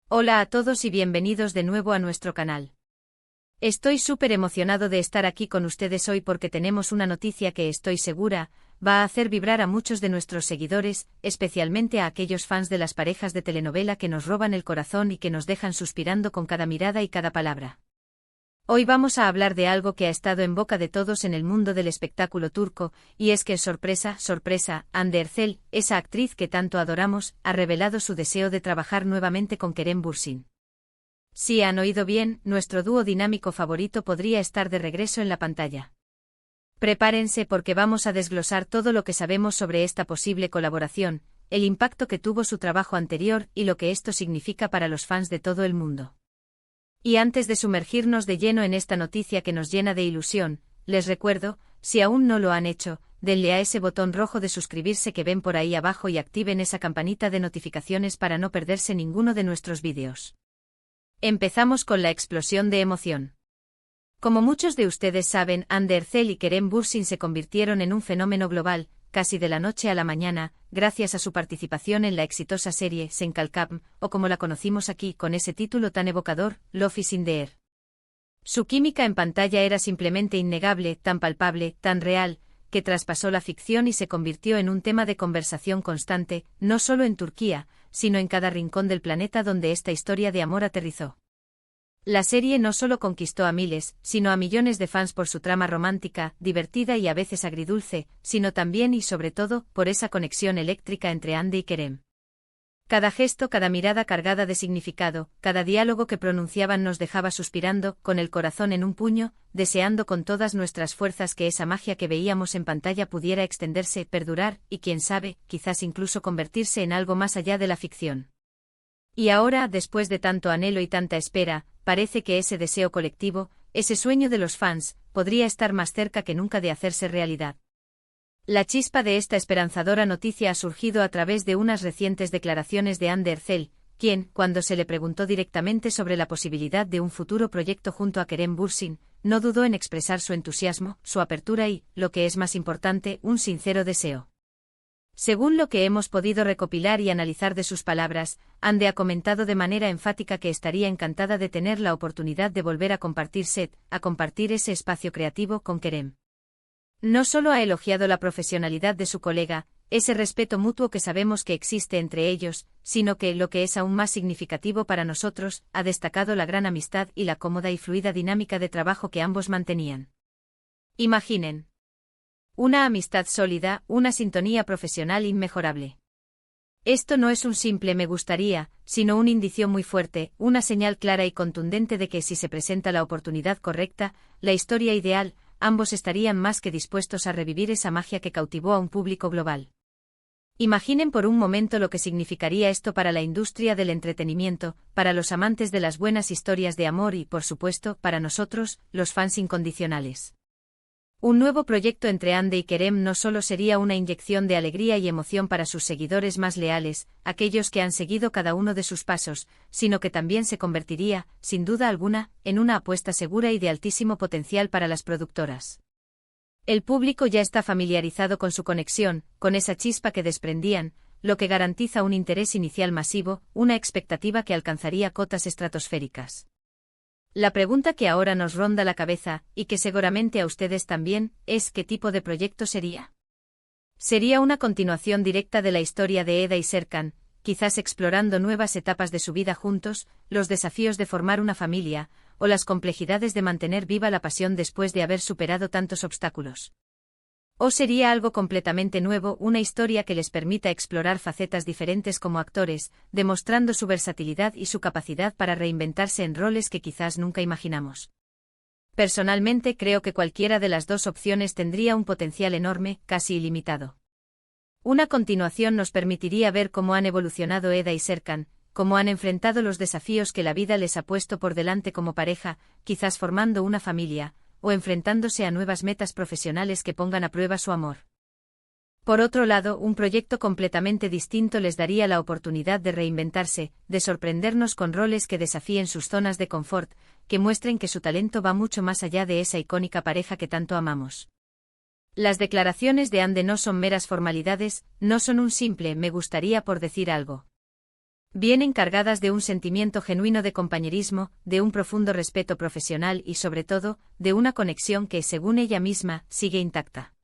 Hola a todos y bienvenidos de nuevo a nuestro canal. Estoy súper emocionado de estar aquí con ustedes hoy porque tenemos una noticia que estoy segura va a hacer vibrar a muchos de nuestros seguidores, especialmente a aquellos fans de las parejas de telenovela que nos roban el corazón y que nos dejan suspirando con cada mirada y cada palabra. Hoy vamos a hablar de algo que ha estado en boca de todos en el mundo del espectáculo turco, y es que sorpresa, Hande Erçel, esa actriz que tanto adoramos, ha revelado su deseo de trabajar nuevamente con Kerem Bürsin. Si han oído bien, nuestro dúo dinámico favorito podría estar de regreso en la pantalla. Prepárense porque vamos a desglosar todo lo que sabemos sobre esta posible colaboración, el impacto que tuvo su trabajo anterior y lo que esto significa para los fans de todo el mundo. Y antes de sumergirnos de lleno en esta noticia que nos llena de ilusión, les recuerdo, si aún no lo han hecho, denle a ese botón rojo de suscribirse que ven por ahí abajo y activen esa campanita de notificaciones para no perderse ninguno de nuestros vídeos. Empezamos con la explosión de emoción. Como muchos de ustedes saben, Hande Erçel y Kerem Bürsin se convirtieron en un fenómeno global, casi de la noche a la mañana, gracias a su participación en la exitosa serie Sen Kalkam, o como la conocimos aquí con ese título tan evocador, Love is in the air. Su química en pantalla era simplemente innegable, tan palpable, tan real, que traspasó la ficción y se convirtió en un tema de conversación constante, no solo en Turquía, sino en cada rincón del planeta donde esta historia de amor aterrizó. La serie no solo conquistó a miles, sino a millones de fans por su trama romántica, divertida y a veces agridulce, sino también y sobre todo, por esa conexión eléctrica entre Hande y Kerem. Cada gesto, cada mirada cargada de significado, cada diálogo que pronunciaban nos dejaba suspirando, con el corazón en un puño, deseando con todas nuestras fuerzas que esa magia que veíamos en pantalla pudiera extenderse, perdurar, y quién sabe, quizás incluso convertirse en algo más allá de la ficción. Y ahora, después de tanto anhelo y tanta espera, parece que ese deseo colectivo, ese sueño de los fans, podría estar más cerca que nunca de hacerse realidad. La chispa de esta esperanzadora noticia ha surgido a través de unas recientes declaraciones de Hande Erçel, quien, cuando se le preguntó directamente sobre la posibilidad de un futuro proyecto junto a Kerem Bürsin, no dudó en expresar su entusiasmo, su apertura y, lo que es más importante, un sincero deseo. Según lo que hemos podido recopilar y analizar de sus palabras, Hande ha comentado de manera enfática que estaría encantada de tener la oportunidad de volver a compartir set, a compartir ese espacio creativo con Kerem. No solo ha elogiado la profesionalidad de su colega, ese respeto mutuo que sabemos que existe entre ellos, sino que, lo que es aún más significativo para nosotros, ha destacado la gran amistad y la cómoda y fluida dinámica de trabajo que ambos mantenían. Imaginen. Una amistad sólida, una sintonía profesional inmejorable. Esto no es un simple me gustaría, sino un indicio muy fuerte, una señal clara y contundente de que si se presenta la oportunidad correcta, la historia ideal, ambos estarían más que dispuestos a revivir esa magia que cautivó a un público global. Imaginen por un momento lo que significaría esto para la industria del entretenimiento, para los amantes de las buenas historias de amor y, por supuesto, para nosotros, los fans incondicionales. Un nuevo proyecto entre Hande y Kerem no solo sería una inyección de alegría y emoción para sus seguidores más leales, aquellos que han seguido cada uno de sus pasos, sino que también se convertiría, sin duda alguna, en una apuesta segura y de altísimo potencial para las productoras. El público ya está familiarizado con su conexión, con esa chispa que desprendían, lo que garantiza un interés inicial masivo, una expectativa que alcanzaría cotas estratosféricas. La pregunta que ahora nos ronda la cabeza, y que seguramente a ustedes también, es ¿qué tipo de proyecto sería? ¿Sería una continuación directa de la historia de Eda y Serkan, quizás explorando nuevas etapas de su vida juntos, los desafíos de formar una familia, o las complejidades de mantener viva la pasión después de haber superado tantos obstáculos? ¿O sería algo completamente nuevo, una historia que les permita explorar facetas diferentes como actores, demostrando su versatilidad y su capacidad para reinventarse en roles que quizás nunca imaginamos? Personalmente creo que cualquiera de las dos opciones tendría un potencial enorme, casi ilimitado. Una continuación nos permitiría ver cómo han evolucionado Eda y Serkan, cómo han enfrentado los desafíos que la vida les ha puesto por delante como pareja, quizás formando una familia, o enfrentándose a nuevas metas profesionales que pongan a prueba su amor. Por otro lado, un proyecto completamente distinto les daría la oportunidad de reinventarse, de sorprendernos con roles que desafíen sus zonas de confort, que muestren que su talento va mucho más allá de esa icónica pareja que tanto amamos. Las declaraciones de Hande no son meras formalidades, no son un simple me gustaría por decir algo. Vienen cargadas de un sentimiento genuino de compañerismo, de un profundo respeto profesional y sobre todo, de una conexión que, según ella misma, sigue intacta.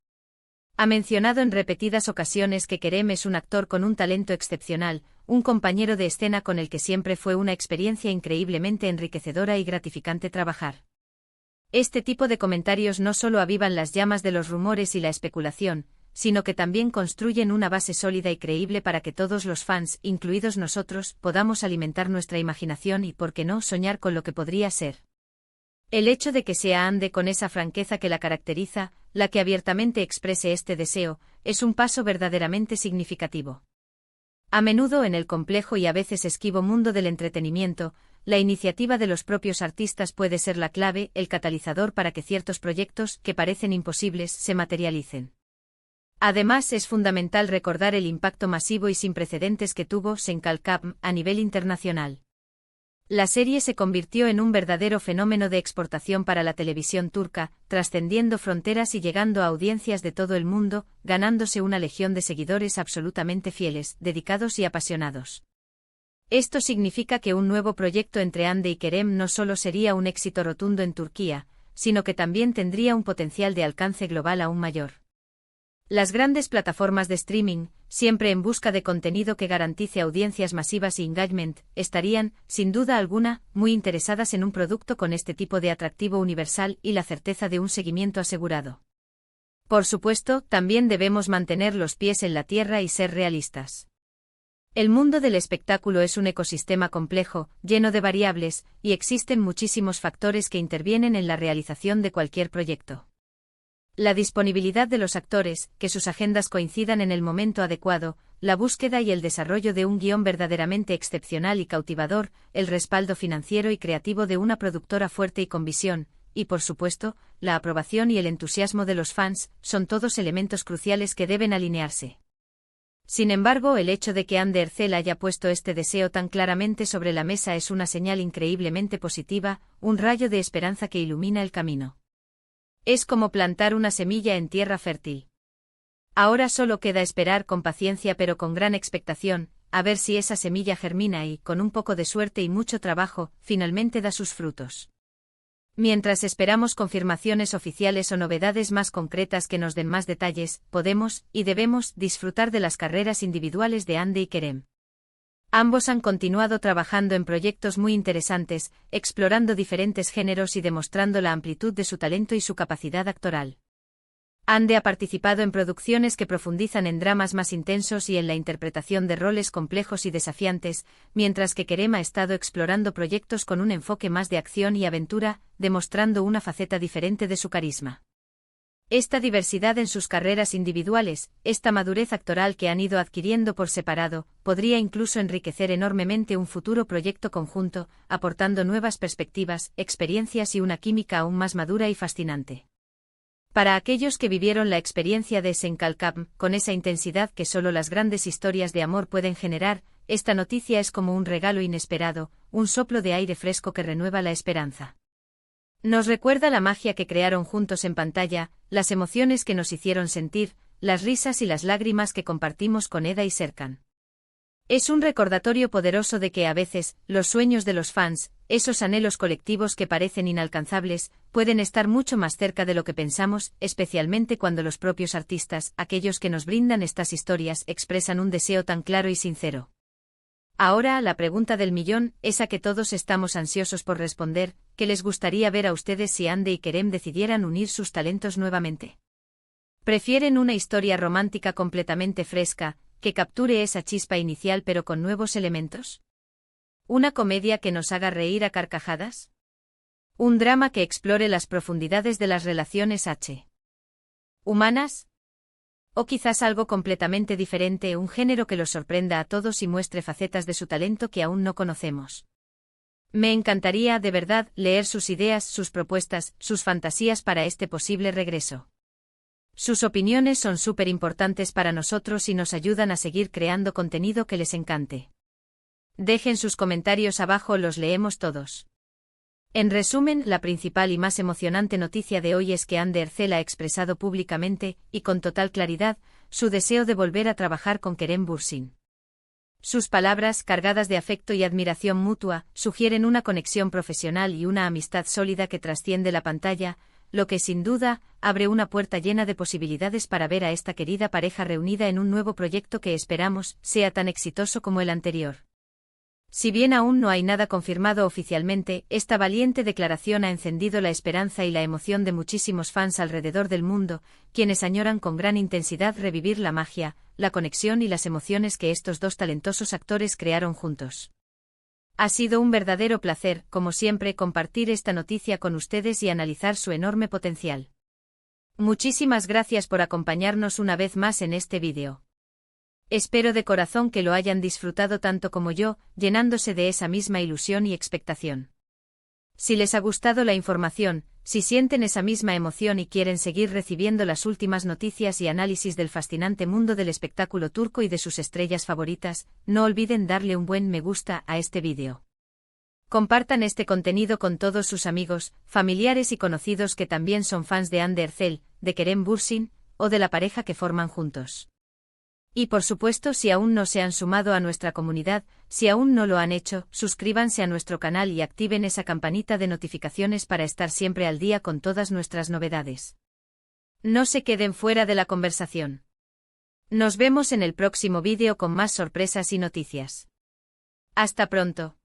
Ha mencionado en repetidas ocasiones que Kerem es un actor con un talento excepcional, un compañero de escena con el que siempre fue una experiencia increíblemente enriquecedora y gratificante trabajar. Este tipo de comentarios no solo avivan las llamas de los rumores y la especulación, sino que también construyen una base sólida y creíble para que todos los fans, incluidos nosotros, podamos alimentar nuestra imaginación y, por qué no, soñar con lo que podría ser. El hecho de que sea Ande con esa franqueza que la caracteriza, la que abiertamente exprese este deseo, es un paso verdaderamente significativo. A menudo en el complejo y a veces esquivo mundo del entretenimiento, la iniciativa de los propios artistas puede ser la clave, el catalizador para que ciertos proyectos, que parecen imposibles, se materialicen. Además, es fundamental recordar el impacto masivo y sin precedentes que tuvo Senkalkam a nivel internacional. La serie se convirtió en un verdadero fenómeno de exportación para la televisión turca, trascendiendo fronteras y llegando a audiencias de todo el mundo, ganándose una legión de seguidores absolutamente fieles, dedicados y apasionados. Esto significa que un nuevo proyecto entre Hande y Kerem no solo sería un éxito rotundo en Turquía, sino que también tendría un potencial de alcance global aún mayor. Las grandes plataformas de streaming, siempre en busca de contenido que garantice audiencias masivas y engagement, estarían, sin duda alguna, muy interesadas en un producto con este tipo de atractivo universal y la certeza de un seguimiento asegurado. Por supuesto, también debemos mantener los pies en la tierra y ser realistas. El mundo del espectáculo es un ecosistema complejo, lleno de variables, y existen muchísimos factores que intervienen en la realización de cualquier proyecto. La disponibilidad de los actores, que sus agendas coincidan en el momento adecuado, la búsqueda y el desarrollo de un guión verdaderamente excepcional y cautivador, el respaldo financiero y creativo de una productora fuerte y con visión, y por supuesto, la aprobación y el entusiasmo de los fans, son todos elementos cruciales que deben alinearse. Sin embargo, el hecho de que Hande Erçel haya puesto este deseo tan claramente sobre la mesa es una señal increíblemente positiva, un rayo de esperanza que ilumina el camino. Es como plantar una semilla en tierra fértil. Ahora solo queda esperar con paciencia pero con gran expectación, a ver si esa semilla germina y, con un poco de suerte y mucho trabajo, finalmente da sus frutos. Mientras esperamos confirmaciones oficiales o novedades más concretas que nos den más detalles, podemos, y debemos, disfrutar de las carreras individuales de Hande y Kerem. Ambos han continuado trabajando en proyectos muy interesantes, explorando diferentes géneros y demostrando la amplitud de su talento y su capacidad actoral. Hande ha participado en producciones que profundizan en dramas más intensos y en la interpretación de roles complejos y desafiantes, mientras que Kerem ha estado explorando proyectos con un enfoque más de acción y aventura, demostrando una faceta diferente de su carisma. Esta diversidad en sus carreras individuales, esta madurez actoral que han ido adquiriendo por separado, podría incluso enriquecer enormemente un futuro proyecto conjunto, aportando nuevas perspectivas, experiencias y una química aún más madura y fascinante. Para aquellos que vivieron la experiencia de Senkalkam, con esa intensidad que solo las grandes historias de amor pueden generar, esta noticia es como un regalo inesperado, un soplo de aire fresco que renueva la esperanza. Nos recuerda la magia que crearon juntos en pantalla, las emociones que nos hicieron sentir, las risas y las lágrimas que compartimos con Eda y Serkan. Es un recordatorio poderoso de que a veces, los sueños de los fans, esos anhelos colectivos que parecen inalcanzables, pueden estar mucho más cerca de lo que pensamos, especialmente cuando los propios artistas, aquellos que nos brindan estas historias, expresan un deseo tan claro y sincero. Ahora, la pregunta del millón, esa que todos estamos ansiosos por responder, ¿qué les gustaría ver a ustedes si Hande y Kerem decidieran unir sus talentos nuevamente? ¿Prefieren una historia romántica completamente fresca, que capture esa chispa inicial pero con nuevos elementos? ¿Una comedia que nos haga reír a carcajadas? ¿Un drama que explore las profundidades de las relaciones humanas? O quizás algo completamente diferente, un género que los sorprenda a todos y muestre facetas de su talento que aún no conocemos. Me encantaría, de verdad, leer sus ideas, sus propuestas, sus fantasías para este posible regreso. Sus opiniones son súper importantes para nosotros y nos ayudan a seguir creando contenido que les encante. Dejen sus comentarios abajo, los leemos todos. En resumen, la principal y más emocionante noticia de hoy es que Hande Erçel ha expresado públicamente, y con total claridad, su deseo de volver a trabajar con Kerem Bürsin. Sus palabras, cargadas de afecto y admiración mutua, sugieren una conexión profesional y una amistad sólida que trasciende la pantalla, lo que sin duda abre una puerta llena de posibilidades para ver a esta querida pareja reunida en un nuevo proyecto que esperamos sea tan exitoso como el anterior. Si bien aún no hay nada confirmado oficialmente, esta valiente declaración ha encendido la esperanza y la emoción de muchísimos fans alrededor del mundo, quienes añoran con gran intensidad revivir la magia, la conexión y las emociones que estos dos talentosos actores crearon juntos. Ha sido un verdadero placer, como siempre, compartir esta noticia con ustedes y analizar su enorme potencial. Muchísimas gracias por acompañarnos una vez más en este vídeo. Espero de corazón que lo hayan disfrutado tanto como yo, llenándose de esa misma ilusión y expectación. Si les ha gustado la información, si sienten esa misma emoción y quieren seguir recibiendo las últimas noticias y análisis del fascinante mundo del espectáculo turco y de sus estrellas favoritas, no olviden darle un buen me gusta a este vídeo. Compartan este contenido con todos sus amigos, familiares y conocidos que también son fans de Hande Erçel, de Kerem Bürsin, o de la pareja que forman juntos. Y por supuesto, si aún no se han sumado a nuestra comunidad, si aún no lo han hecho, suscríbanse a nuestro canal y activen esa campanita de notificaciones para estar siempre al día con todas nuestras novedades. No se queden fuera de la conversación. Nos vemos en el próximo vídeo con más sorpresas y noticias. Hasta pronto.